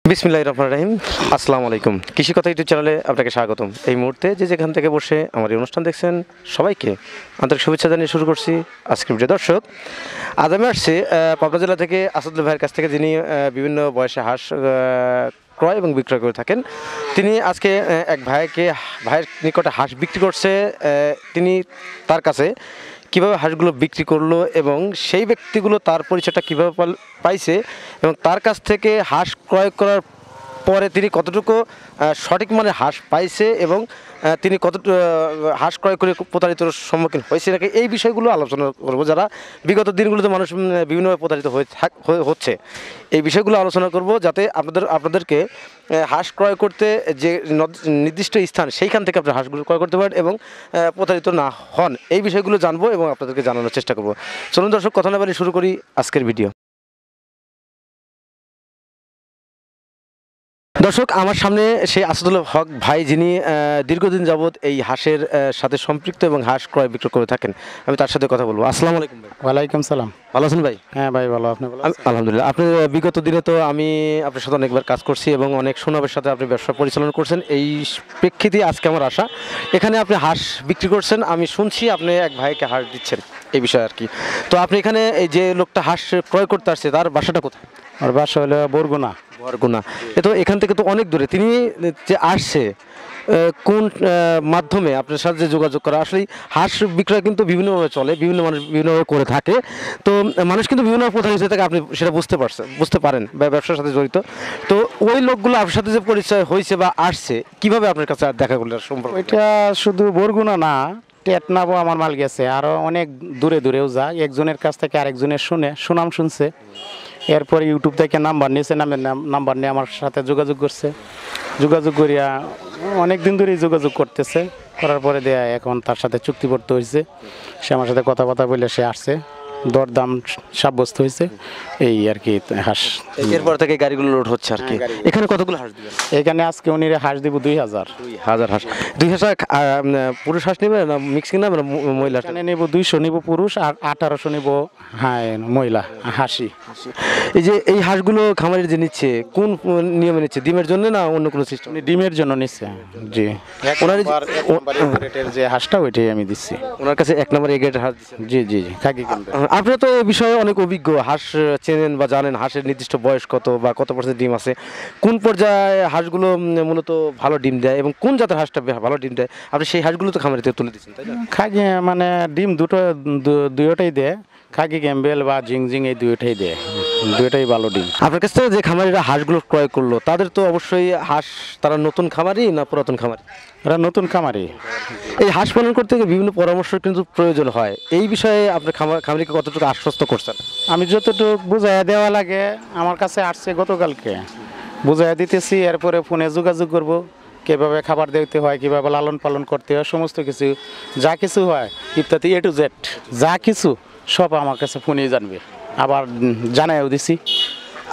বিসমিল্লাহির রহমানির রহিম। আসসালামু আলাইকুম। কৃষি কথা ইউটিউব চ্যানেলে আপনাকে স্বাগতম। এই মুহূর্তে যে যেখান থেকে বসে আমার এই অনুষ্ঠান দেখছেন সবাইকে আন্তরিক শুভেচ্ছা জানিয়ে শুরু করছি আজকের ভিডিও। দর্শক, আজ আমি আসছি পাবনা জেলা থেকে আসাদুল ভাইয়ের কাছ থেকে, যিনি বিভিন্ন বয়সে হাঁস ক্রয় এবং বিক্রয় করে থাকেন। তিনি আজকে এক ভাইয়ের নিকটে হাঁস বিক্রি করছে। তিনি তার কাছে কীভাবে হাঁসগুলো বিক্রি করলো এবং সেই ব্যক্তিগুলো তার পরিচয়টা কীভাবে পাইছে এবং তার কাছ থেকে হাঁস ক্রয় করার পরে তিনি কতটুকু সঠিক মানের হাঁস পাইছে এবং তিনি কতটুকু হাঁস ক্রয় করে প্রতারিত সম্মুখীন হয়েছে নাকি, এই বিষয়গুলো আলোচনা করব। যারা বিগত দিনগুলোতে মানুষ বিভিন্নভাবে প্রতারিত হচ্ছে, এই বিষয়গুলো আলোচনা করব, যাতে আপনাদেরকে হাঁস ক্রয় করতে যে নির্দিষ্ট স্থান সেইখান থেকে আপনি হাঁসগুলো ক্রয় করতে পারেন এবং প্রতারিত না হন। এই বিষয়গুলো জানবো এবং আপনাদেরকে জানানোর চেষ্টা করব। চলুন দর্শক, কথা না বলে শুরু করি আজকের ভিডিও। দর্শক, আমার সামনে সেই আসাদুল হক ভাই, যিনি দীর্ঘদিন যাবৎ এই হাঁসের সাথে সম্পৃক্ত এবং হাঁস ক্রয় বিক্রয় করে থাকেন। আমি তার সাথে কথা বলবো। আসসালামু আলাইকুম ভাই। ওয়ালাইকুম সালাম। ভালো আছেন ভাই? হ্যাঁ ভাই, ভালো। আপনি ভালো আছেন? আলহামদুলিল্লাহ। আপনি বিগত দিনে তো আমি আপনার সাথে অনেকবার কাজ করছি এবং অনেক সুনামের সাথে আপনি ব্যবসা পরিচালনা করছেন। এই প্রেক্ষিতে আজকে আমার আশা, এখানে আপনি হাঁস বিক্রি করছেন, আমি শুনছি আপনি এক ভাইকে হাঁস দিচ্ছেন, এই বিষয়ে আর কি। তো আপনি এখানে এই যে লোকটা হাঁস ক্রয় করতে আসছে, তার বাসাটা কোথায়? আর বাসা হলো বরগুনা। বরগুনা। তো এখান থেকে তো অনেক দূরে। তিনি যে আসছে কোন মাধ্যমে আপনার সাথে যোগাযোগ করা? আসলে হাঁস বিক্রয় কিন্তু বিভিন্নভাবে চলে, বিভিন্ন মানুষ বিভিন্নভাবে করে থাকে। তো মানুষ কিন্তু বিভিন্নভাবে প্রতারিত হয়ে থাকে, আপনি সেটা বুঝতে পারেন বা ব্যবসার সাথে জড়িত। তো ওই লোকগুলো আপনার সাথে যে পরিচয় হয়েছে বা আসছে, কিভাবে আপনার কাছে দেখা করলে সম্পর্ক? ওইটা শুধু বরগুনা না, টেটনাবও আমার মাল গেছে, আরও অনেক দূরে দূরেও যায়। একজনের কাছ থেকে আরেকজনের সুনাম শুনছে, এরপর ইউটিউব থেকে নাম্বার নিয়েছে, নাম্বার নিয়ে আমার সাথে যোগাযোগ করছে। যোগাযোগ করিয়া অনেক দিন ধরেই যোগাযোগ করতেছে, করার পরে দেয়া এখন তার সাথে চুক্তিবদ্ধ হয়েছে। সে আমার সাথে কথাবার্তা বলে সে আসছে, দরদাম সাব্যস্ত হয়েছে, এই আর কি হাঁস। এরপর থেকে গাড়িগুলো লোড হচ্ছে আর কি। এখানে কতগুলো হাঁস দিবেন? এখানে আজকে উনি হাঁস দিব 2000 হাঁস। 2000 পুরুষ হাঁস নেবে না মিক্সিং না মহিলা? এখানে নেব 200 নেব পুরুষ আর 1800 নেব হ্যাঁ মহিলা হাসি। এই যে এই হাঁসগুলো খামারের যে নিচ্ছে, কোন নিয়মে নিচ্ছে? ডিমের জন্য না অন্য কোনো সিস্টেম? ডিমের জন্য নিচ্ছে। জি, ওনার যে হাঁসটা ওইটাই আমি দিচ্ছি। ওনার কাছে 1 নম্বর এগ্রেডের হাঁস দিচ্ছেন? জি জি জি। খাকি কিনবে। আপনি তো এই বিষয়ে অনেক অভিজ্ঞ, হাঁস চেনেন বা জানেন হাঁসের নির্দিষ্ট বয়স কত বা কত % ডিম আছে, কোন পর্যায়ে হাঁসগুলো মূলত ভালো ডিম দেয় এবং কোন জাতের হাঁসটা ভালো ডিম দেয়, আপনি সেই হাঁসগুলো তো খামারে থেকে তুলে দিচ্ছেন, তাই না? খাকি মানে ডিম দুটোটাই দেয়, খাকি ক্যাম্বেল বা জিংজিং এই দুইটাই দেয়, দুইটাই ভালো ডিম। আপনার কাছ থেকে যে খামারিরা হাঁসগুলো ক্রয় করলো, তাদের তো অবশ্যই হাঁস, তারা নতুন খামারি না পুরাতন খামারি? এরা নতুন খামারি। এই হাঁস পালন করতে গিয়ে বিভিন্ন পরামর্শ কিন্তু প্রয়োজন হয়, এই বিষয়ে আপনি খামারিকে কতটুকু আশ্বস্ত করছেন? আমি যতটুকু বুঝাইয়া দেওয়া লাগে, আমার কাছে আসছে গতকালকে, বুঝাইয়া দিতেছি। এরপরে ফোনে যোগাযোগ করব, কীভাবে খাবার দিতে হয়, কীভাবে লালন পালন করতে হয়, সমস্ত কিছু যা কিছু হয় ইত্যাদি A to Z যা কিছু সব আমার কাছে ফোনেই জানবে, আবার জানাইও দিছি।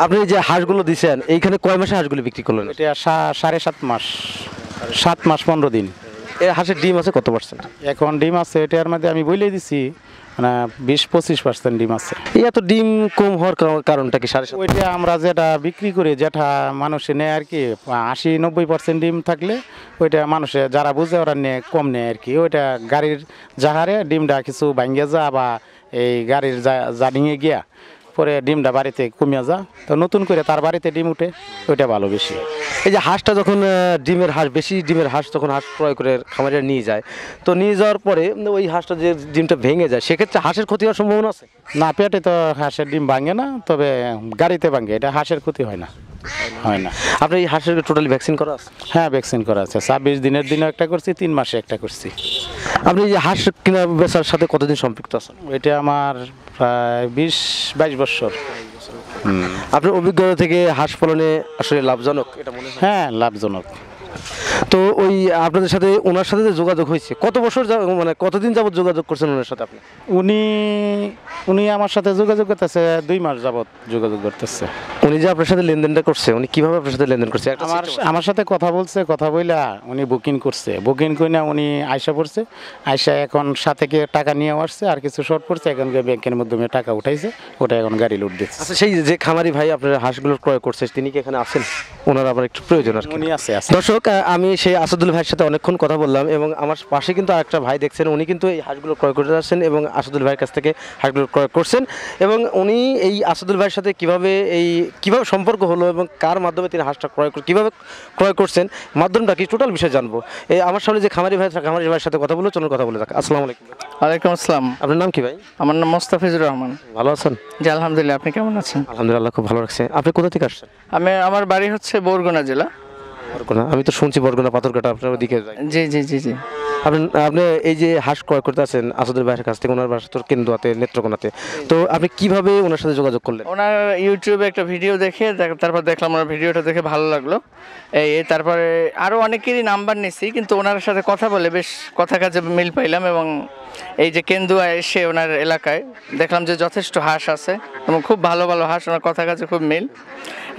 আপনি যে হাঁসগুলো দিচ্ছেন, এইখানে কয় মাসে হাঁসগুলো বিক্রি করলেন? এটা 7.5 মাস, 7 মাস 15 দিন। এই হাঁসের ডিম আছে কত %? এখন ডিম আছে এটার মধ্যে আমি বলে দিছি মানে 20-25% ডিম আছে। এই এত ডিম কম হওয়ার কারণটা কি? 7.5? ওইটা আমরা যেটা বিক্রি করি, যেটা মানুষে নেয় আর কি, 80-90% ডিম থাকলে ওইটা মানুষে যারা বুঝে ওরা নেয়, কম নেয় আর কি। ওইটা গাড়ির জাহারে ডিমটা কিছু ভাঙ্গে যা বা এই গাড়ির জানিয়ে গিয়া পরে ডিমটা বাড়িতে কমিয়া যা, তো নতুন করে তার বাড়িতে ডিম উঠে, ওইটা ভালো বেশি। এই যে হাঁসটা যখন বেশি ডিমের হাঁস যখন হাঁস ক্রয় করে খামারিরা নিয়ে যায়, তো নিয়ে যাওয়ার পরে ওই হাঁসটা যে ডিমটা ভেঙে যায়, সেক্ষেত্রে হাঁসের ক্ষতি হওয়ার সম্ভাবনা আছে? না, পেটে তো হাঁসের ডিম ভাঙে না, তবে গাড়িতে ভাঙে, এটা হাঁসের ক্ষতি হয় না। আপনি এই হাঁসের টোটালি ভ্যাকসিন করা আছে? হ্যাঁ, ভ্যাকসিন করা আছে। 26 দিনের দিনও একটা করছি, 3 মাসে একটা করছি। আপনি এই হাঁস কেনা বেচার সাথে কতদিন সম্পৃক্ত আছেন? এটা আমার প্রায় 20-22 বছর। আপনার অভিজ্ঞতা থেকে হাঁস পালনে আসলে লাভজনক এটা মনে হয়? হ্যাঁ, লাভজনক। তো ওই আপনাদের সাথে ওনার সাথে যে যোগাযোগ হয়েছে কত বছর মানে কতদিন যাবত যোগাযোগ করছেন ওনার সাথে আপনি? উনি উনি আমার সাথে যোগাযোগ করতেছে 2 মাস যাবত যোগাযোগ করতেছে। উনি যে আপনার সাথে লেনদেনটা করছে উনি কিভাবে আপনার সাথে লেনদেন করছে? আমার সাথে কথা বলছে, কথা বইলা উনি বুকিং করছে, বুকিং করে না উনি আয়সা পড়ছে, আয়সা এখন সাথে গিয়ে টাকা নিয়ে আসছে, আর কিছু শর্ট পড়ছে, এখন গিয়ে ব্যাংকের মাধ্যমে টাকা উঠাইছে, ওটা এখন গাড়ি লোড দিচ্ছে। আচ্ছা, সেই যে খামারি ভাই আপনার হাঁসগুলো ক্রয় করছে তিনি কি এখানে আছেন? ওনার আবার একটু প্রয়োজন আর কি। উনি আছে। দর্শক, আমি সেই আসাদুল ভাইয়ের সাথে অনেকক্ষণ কথা বললাম এবং আমার পাশে কিন্তু আরেকটা ভাই দেখছেন, উনি কিন্তু এই হাঁসগুলো ক্রয় করতে যাচ্ছেন এবং আসাদুল ভাইয়ের কাছ থেকে হাঁসগুলো ক্রয় করছেন এবং উনি এই আসাদুল ভাইয়ের সাথে কিভাবে সম্পর্ক হলো এবং কার মাধ্যমে তিনি হাঁসটা কিভাবে ক্রয় করছেন, মাধ্যমটা কি, টোটাল বিষয় জানবো। এই আমার সামনে যে খামারি ভাইয়ের সাথে কথা বলে চলুন কথা বলে থাক। আসসালামু আলাইকুম। ওয়ালাইকুম আসসালাম। আপনার নাম কি ভাই? আমার নাম মোস্তাফিজুর রহমান। ভালো আছেন? জি আলহামদুলিল্লাহ, আপনি কেমন আছেন? আলহামদুলিল্লাহ, খুব ভালো লাগছে। আপনি কোথা থেকে আসছেন? আমার বাড়ি হচ্ছে বরগুনা জেলা। বরগুনা? আমি তো শুনছি বরগুনা পাথরঘাটা আপনার ওদিকে যায়। জি জি জি জি। আপনি এই যে হাঁস ক্রয় করতে আছেন আসাদুল ভাইয়ের কাছ থেকে, ওনার বাসা তোর কেন্দুয়াতে, নেত্রকোনাতে, তো আপনি কিভাবে ওনার সাথে যোগাযোগ করলেন? ওনার ইউটিউবে একটা ভিডিও দেখে তারপর দেখলাম, ওনার ভিডিওটা দেখে ভালো লাগলো। তারপরে আরও অনেকেরই নাম্বার নিছি, কিন্তু ওনার সাথে কথা বলে বেশ কথা কাজে মিল পাইলাম এবং এই যে কেন্দুয়া এসে ওনার এলাকায় দেখলাম যে যথেষ্ট হাঁস আছে এবং খুব ভালো ভালো হাঁস, ওনার কথা কাজে খুব মিল।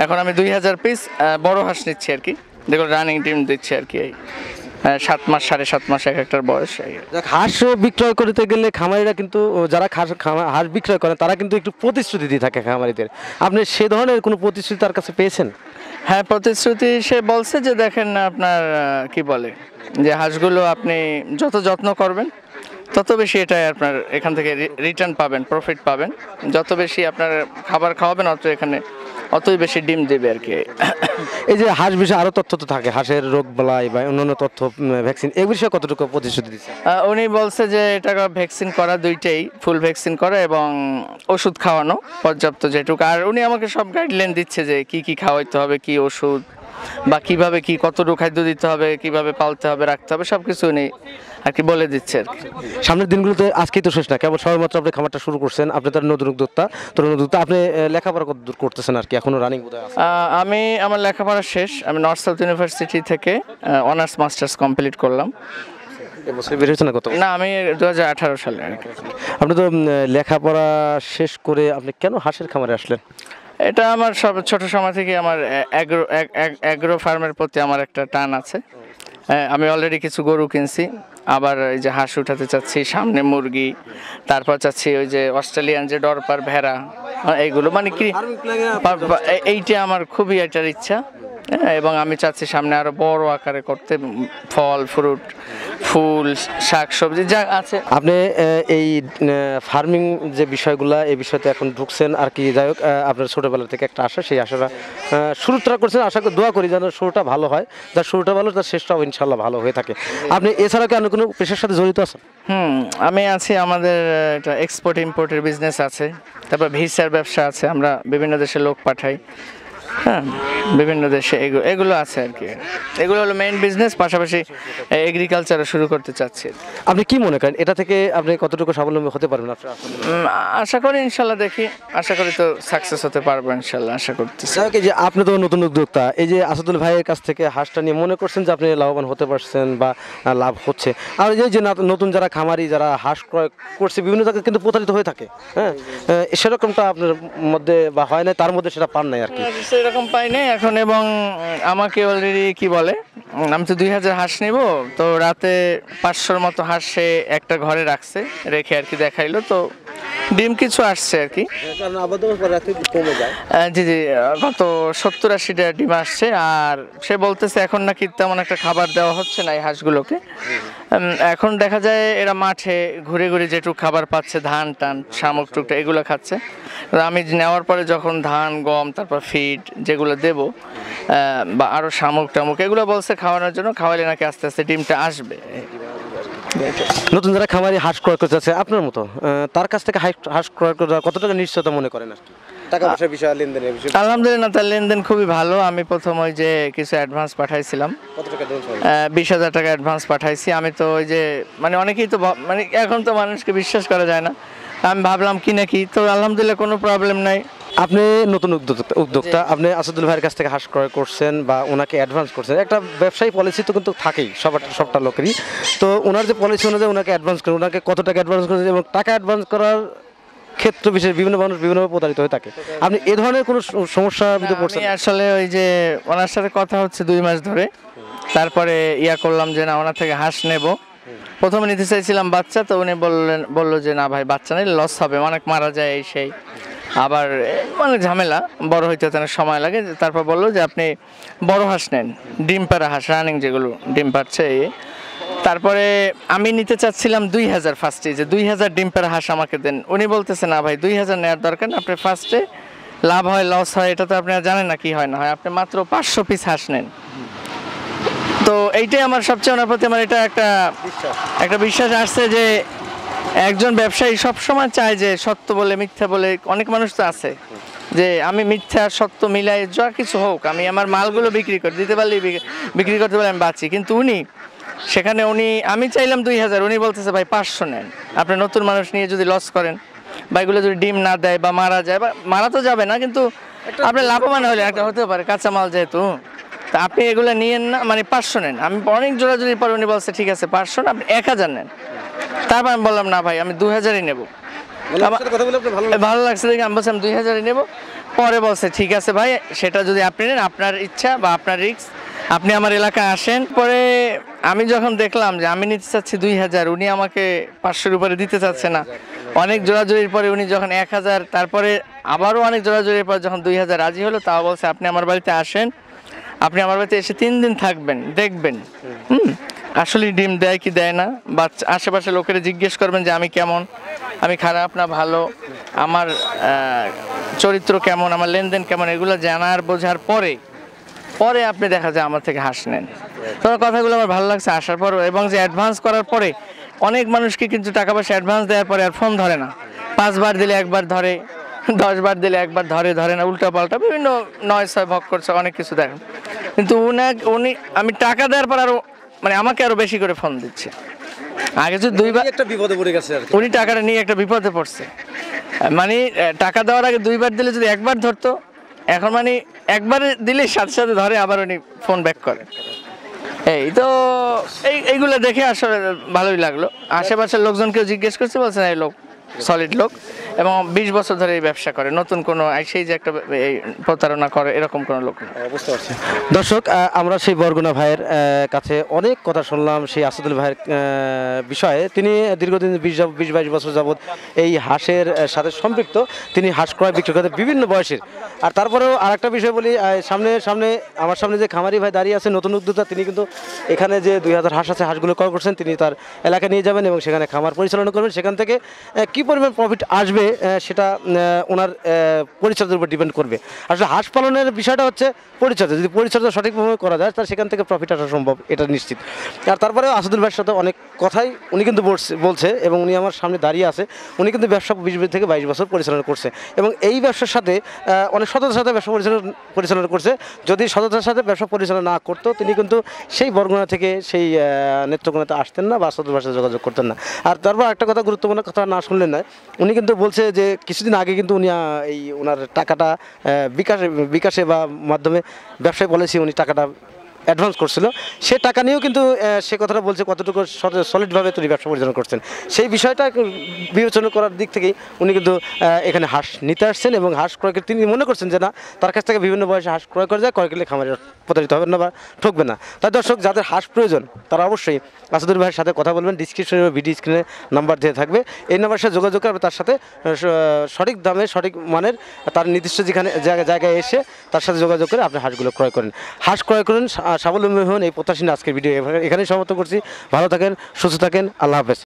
এখন আমি 2000 পিস বড় হাঁস নিচ্ছি আর কি, দেখুন রানিং ডিম দিচ্ছি আর কি। 7 মাস 7.5 মাস এক একটার বয়স। হাঁস বিক্রয় করতে গেলে খামারিরা কিন্তু, যারা হাঁস বিক্রয় করেন তারা কিন্তু একটু প্রতিশ্রুতি দিয়ে থাকে খামারিদের। আপনি সে ধরনের কোনো প্রতিশ্রুতি তার কাছে পেয়েছেন? হ্যাঁ, প্রতিশ্রুতি সে বলছে যে দেখেন আপনার কি বলে যে হাঁসগুলো আপনি যত যত্ন করবেন তত বেশি এটাই আপনার এখান থেকে রিটার্ন পাবেন, প্রফিট পাবেন। যত বেশি আপনার খাবার খাওয়াবেন অতই বেশি ডিম দেবে আর কি। এই যে হাঁস বিষয়ে আরও তথ্য তো থাকে, হাঁসের রোগ বালাই বা অন্যান্য তথ্য, ভ্যাকসিন, এই বিষয়ে কতটুকু প্রতিশ্রুতি দিচ্ছে? উনি বলছে যে এটা ভ্যাকসিন করা, দুইটাই ফুল ভ্যাকসিন করা এবং ওষুধ খাওয়ানো পর্যাপ্ত যেটুকু। আর উনি আমাকে সব গাইডলাইন দিচ্ছে যে কি কি খাওয়াইতে হবে, কি ওষুধ বা কিভাবে কি কতটুকু খাদ্য দিতে হবে, কিভাবে পালতে হবে, রাখতে হবে, সব কিছু উনি আর কি বলে দিচ্ছে আর কি। সামনের দিনগুলোতে আজকেই তো শেষ না, কেবল সবেমাত্র আপনি খামারটা শুরু করছেন, আপনি তার নতুন উদ্যোক্তা, আপনি লেখাপড়া কত দূর করতেছেন আর কি, এখনো রানিং বোধহয় আছে? আমার লেখাপড়া শেষ, আমি নর্থ সাউথ ইউনিভার্সিটি থেকে অনার্স মাস্টার্স কমপ্লিট করলাম। এবছর বের হয়েছে না? কত না, আমি 2018 সালে আর কি। আপনি তো লেখাপড়া শেষ করে আপনি কেন হাঁসের খামারে আসলেন? এটা আমার সব ছোট সময় থেকে আমার অ্যাগ্রো ফার্মের প্রতি আমার একটা টান আছে। আমি অলরেডি কিছু গরু কিনছি, আবার এই যে হাঁস উঠাতে চাচ্ছি, সামনে মুরগি, তারপর চাচ্ছি ওই যে অস্ট্রেলিয়ান যে ডরপার ভেড়া, এইগুলো মানে কি এইটা আমার খুবই এটার ইচ্ছা। এবং আমি চাচ্ছি সামনে আরো বড় আকারে করতে, ফল ফ্রুট, ফুল, শাক সবজি যা আছে। আপনি এই ফার্মিং যে বিষয়গুলা, এই বিষয়তে এখন ঢুকছেন আর কি। যাই হোক, আপনার ছোটোবেলা থেকে একটা আশা, সেই আশাটা শুরুটা করছেন। আশা করি, দোয়া করি যেন শুরুটা ভালো হয়, যার শুরুটা ভালো তার শেষটাও ইনশাল্লাহ ভালো হয়ে থাকে। আপনি এছাড়া কি অন্য কোনো পেশার সাথে জড়িত আছেন? আমি আছি, আমাদের একটা এক্সপোর্ট ইম্পোর্টের বিজনেস আছে, তারপর ভিসার ব্যবসা আছে, আমরা বিভিন্ন দেশে লোক পাঠাই। হ্যাঁ, বিভিন্ন দেশে এগুলো আছে আর কি। এগুলো হলো মেইন বিজনেস, পাশাপাশি এগ্রিকালচারও শুরু করতে চাচ্ছি। আপনি কি মনে করেন এটা থেকে আপনি কতটুকু স্বাবলম্বী হতে পারবেন? আশা করি ইনশাল্লাহ, দেখি, আশা করি তো সাকসেস হতে পারবো ইনশাল্লাহ, আশা করতেছি। যে আপনি তো নতুন উদ্যোক্তা, এই যে আসাদুল ভাইয়ের কাছ থেকে হাঁসটা নিয়ে মনে করছেন যে আপনি লাভবান হতে পারছেন বা লাভ হচ্ছে, আর এই যে নতুন যারা খামারি যারা হাঁস ক্রয় করছে বিভিন্ন জায়গায় কিন্তু প্রতারিত হয়ে থাকে, হ্যাঁ, সেরকমটা আপনার মধ্যে বা হয় না, তার মধ্যে সেটা পান নাই আর কি? সেরকম পাই নাই এখন। এবং আমাকে অলরেডি কি বলে, আমি তো 2000 হাঁস নিব, তো রাতে 500-র মতো হাঁস সে একটা ঘরে রেখে আর কি দেখাইলো, তো ডিম কিছু আসছে আর কি। জি জি, গত 70-80টা ডিম আসছে। আর সে বলতেছে এখন নাকি তেমন একটা খাবার দেওয়া হচ্ছে না এই হাঁসগুলোকে। এখন দেখা যায় এরা মাঠে ঘুরে ঘুরে যেটুকু খাবার পাচ্ছে, ধান টান শামুক টুকটা এগুলো খাচ্ছে। আমি নেওয়ার পরে যখন ধান গম তারপর ফিড যেগুলো দেবো বা আরও শামুক টামুক এগুলো বলছে খাওয়ানোর জন্য, খাওয়ালে নাকি আস্তে আস্তে ডিমটা আসবে। নতুন যারা খামারি হাঁস ক্রয় করতে চাচ্ছে আপনার মতো, তার কাছ থেকে হাঁস ক্রয় করা কত টাকা নিশ্চয়তা মনে করেন আর কি? টাকা পয়সার বিষয়, লেনদেনের বিষয়? আলহামদুলিল্লাহ, তার লেনদেন খুবই ভালো। আমি প্রথম ওই যে কিছু অ্যাডভান্স পাঠাইছিলাম, 20,000 টাকা অ্যাডভান্স পাঠাইছি। আমি তো ওই যে মানে অনেকেই তো মানে এখন তো মানুষকে বিশ্বাস করা যায় না, আমি ভাবলাম কি নাকি, তো আলহামদুলিল্লাহ কোনো প্রবলেম নাই। আপনি নতুন উদ্যোক্তা আপনি আসাদুল ভাইয়ের কাছ থেকে হাঁস ক্রয় করছেন বা ওনাকে অ্যাডভান্স করছেন, একটা ব্যবসায়ী পলিসি তো কিন্তু থাকেই সবটা লোকেরই। তো ওনার যে পলিসি অনুযায়ী ওনাকে অ্যাডভান্স করেন, ওনাকে কত টাকা অ্যাডভান্স করেছেন এবং টাকা অ্যাডভান্স করার ক্ষেত্র বিশেষ বিভিন্ন মানুষ বিভিন্নভাবে প্রতারিত হয়ে থাকে। আপনি এ ধরনের কোনো সমস্যার ভিতরে পড়ছেন? আমি আসলে ওই যে ওনার সাথে কথা হচ্ছে 2 মাস ধরে, তারপরে করলাম যে না ওনার থেকে হাঁস নেব। প্রথমে নিতে চাইছিলাম বাচ্চা, তো উনি বললো যে না ভাই বাচ্চা নিলে লস হবে, অনেক মারা যায় এই সেই, আবার মানে ঝামেলা, বড় হইতে অনেক সময় লাগে। তারপর বললো যে আপনি বড় হাঁস নেন, ডিম পাড়া হাঁস, রানিং যেগুলো ডিম পাড়ছে। তারপরে আমি নিতে চাচ্ছিলাম 2000 ফার্স্টে, যে 2000 ডিম পাড়া হাঁস আমাকে দেন। উনি বলতেছে না ভাই 2000 নেওয়ার দরকার না, আপনি ফার্স্টে লাভ হয় লস হয় এটা তো আপনি জানেন না কি হয় না হয়, আপনি মাত্র 500 পিস হাঁস নেন। তো এইটাই আমার সবচেয়ে ওনার প্রতি আমার এটা একটা বিশ্বাস আসছে যে একজন ব্যবসায়ী সবসময় চায় যে সত্য বলে মিথ্যা বলে, অনেক মানুষ তো আছে যে আমি মিথ্যা সত্য মিলাই যা কিছু হোক আমি আমার মালগুলো বিক্রি করে দিতে পারলেই বিক্রি করতে পারলে আমি বাঁচি। কিন্তু সেখানে আমি চাইলাম 2000, উনি বলতেছে ভাই 500 নেন, আপনি নতুন মানুষ নিয়ে যদি লস করেন বা এগুলো যদি ডিম না দেয় বা মারা যায়, বা মারা তো যাবে না কিন্তু আপনি লাভবান হলে একটা হতে পারে কাঁচামাল যেহেতু, তা আপনি এগুলো নিয়েন না, মানে 500 নেন। আমি অনেক জোরাজোরির পর উনি বলছে ঠিক আছে 500 না, আপনি 1000 নেন। তারপর আমি বললাম না ভাই আমি 2000-ই নেবো। ভালো লাগছে দেখে আমি বলছিলাম 2000-ই নেবো। পরে বলছে ঠিক আছে ভাই, সেটা যদি আপনি নেন আপনার ইচ্ছা বা আপনার রিস্ক, আপনি আমার এলাকায় আসেন। পরে আমি যখন দেখলাম যে আমি নিতে চাচ্ছি 2000, উনি আমাকে 500-এর উপরে দিতে চাচ্ছে না। অনেক জোরাজোরির পরে উনি যখন 1000, তারপরে আবারও অনেক জোরাজোরির পর যখন 2000 রাজি হলো, তাও বলছে আপনি আমার বাড়িতে আসেন, আপনি আমার বাড়িতে এসে 3 দিন থাকবেন, দেখবেন আসলে ডিম দেয় কি দেয় না, বা আশেপাশে লোকেরা জিজ্ঞেস করবেন যে আমি কেমন, আমি খারাপ না ভালো, আমার চরিত্র কেমন, আমার লেনদেন কেমন, এগুলো জানার বোঝার পরে আপনি দেখা যায় আমার থেকে হাঁস নেন। তোমার কথাগুলো আমার ভালো লাগছে আসার পর, এবং যে অ্যাডভান্স করার পরে অনেক মানুষকে কিন্তু টাকা পয়সা অ্যাডভান্স দেওয়ার পরে আর ফোন ধরে না, 5 বার দিলে 1 বার ধরে, 10 বার দিলে 1 বার ধরে না, উল্টা পাল্টা বিভিন্ন নয় ছয় ভক করছে, অনেক কিছু দেখেন। কিন্তু আমি টাকা দেওয়ার পর আরো মানে আমাকে আরো বেশি করে ফোন দিচ্ছে। আগে যদি 2 বার একটা বিপদে পড়ে গেছে আর কি। উনি টাকাটা নিয়ে একটা বিপদে পড়ছে, মানে টাকা দেওয়ার আগে 2 বার দিলে যদি 1 বার ধরতো, এখন মানে 1 বার দিলে সাথে সাথে ধরে, আবার উনি ফোন ব্যাক করে। এইগুলো দেখে আসলে ভালোই লাগলো। আশেপাশের লোকজনকেও জিজ্ঞেস করছে, বলছে না এই লোক সলিড লোক এবং 20 বছর ধরে এই ব্যবসা করে, নতুন কোনো সেই যে একটা প্রতারণা করে এরকম কোনো লোক না। বুঝতে পারছি। দর্শক, আমরা সেই বরগুনা ভাইয়ের কাছে অনেক কথা শুনলাম সেই আসাদুল ভাইয়ের বিষয়ে। তিনি দীর্ঘদিন 20-22 বছর যাবৎ এই হাঁসের সাথে সম্পৃক্ত। তিনি হাঁস ক্রয় বিক্রি করতে বিভিন্ন বয়সের। আর তারপরেও আরেকটা বিষয় বলি, সামনে আমার সামনে যে খামারি ভাই দাঁড়িয়ে আছে নতুন উদ্যোক্তা, তিনি কিন্তু এখানে যে 2000 হাঁস আছে, হাঁসগুলো ক্রয় করছেন, তিনি তার এলাকায় নিয়ে যাবেন এবং সেখানে খামার পরিচালনা করবেন। সেখান থেকে কী পরিমাণ প্রফিট আসবে সেটা ওনার পরিচর্যার উপর ডিপেন্ড করবে। আসলে হাঁস পালনের বিষয়টা হচ্ছে পরিচর্যা, যদি পরিচর্যা সঠিকভাবে করা যায় তাহলে সেখান থেকে প্রফিট আসা সম্ভব, এটা নিশ্চিত। আর তারপরেও আসাদুল ভাইয়ের সাথে অনেক কথাই উনি কিন্তু বলছে এবং উনি আমার সামনে দাঁড়িয়ে আছে। উনি কিন্তু ব্যবসা 20 থেকে 22 বছর পরিচালনা করছে এবং এই ব্যবসার সাথে অনেক সততার সাথে ব্যবসা পরিচালনা করছে। যদি সততার সাথে ব্যবসা পরিচালনা না করতো, তিনি কিন্তু সেই বরগুনা থেকে সেই নেত্রকোনাতে আসতেন না বা আসাদুল ভাইয়ের সাথে যোগাযোগ করতেন না। আর তারপর একটা কথা, গুরুত্বপূর্ণ কথা না শুনলেন না, উনি কিন্তু বলছে যে কিছুদিন আগে কিন্তু উনি ওনার টাকাটা বিকাশে বা মাধ্যমে ব্যবসায় পলিসি উনি টাকাটা অ্যাডভান্স করছিল, সে টাকা নিয়েও কিন্তু সে কথাটা বলছে কতটুকু সলিডভাবে তিনি ব্যবসা পরিচালনা করছেন। সেই বিষয়টা বিবেচনা করার দিক থেকেই উনি কিন্তু এখানে হাঁস নিতে আসছেন এবং হাঁস ক্রয় করে তিনি মনে করছেন যে না, তার কাছ থেকে বিভিন্ন বয়সে হাঁস ক্রয় করে যায়, ক্রয় করলে খামারে প্রতারিত হবে না বা ঠকবে না। তাই দর্শক, যাদের হাঁস প্রয়োজন তারা অবশ্যই আসাদুল ভাইয়ের সাথে কথা বলবেন। ডিসক্রিপশনে ভিডিও স্ক্রিনে নাম্বার দিয়ে থাকবে, এই নাম্বারের সাথে যোগাযোগ করবে, তার সাথে সঠিক দামে সঠিক মানের তার নির্দিষ্ট যেখানে জায়গায় এসে তার সাথে যোগাযোগ করে আপনি হাঁসগুলো ক্রয় করেন, হাঁস ক্রয় করেন, স্বাবলম্বী হন। এই প্রত্যাশী আজকের ভিডিও এখানেই সমাপ্ত করছি। ভালো থাকেন, সুস্থ থাকেন, আল্লাহ হাফেজ।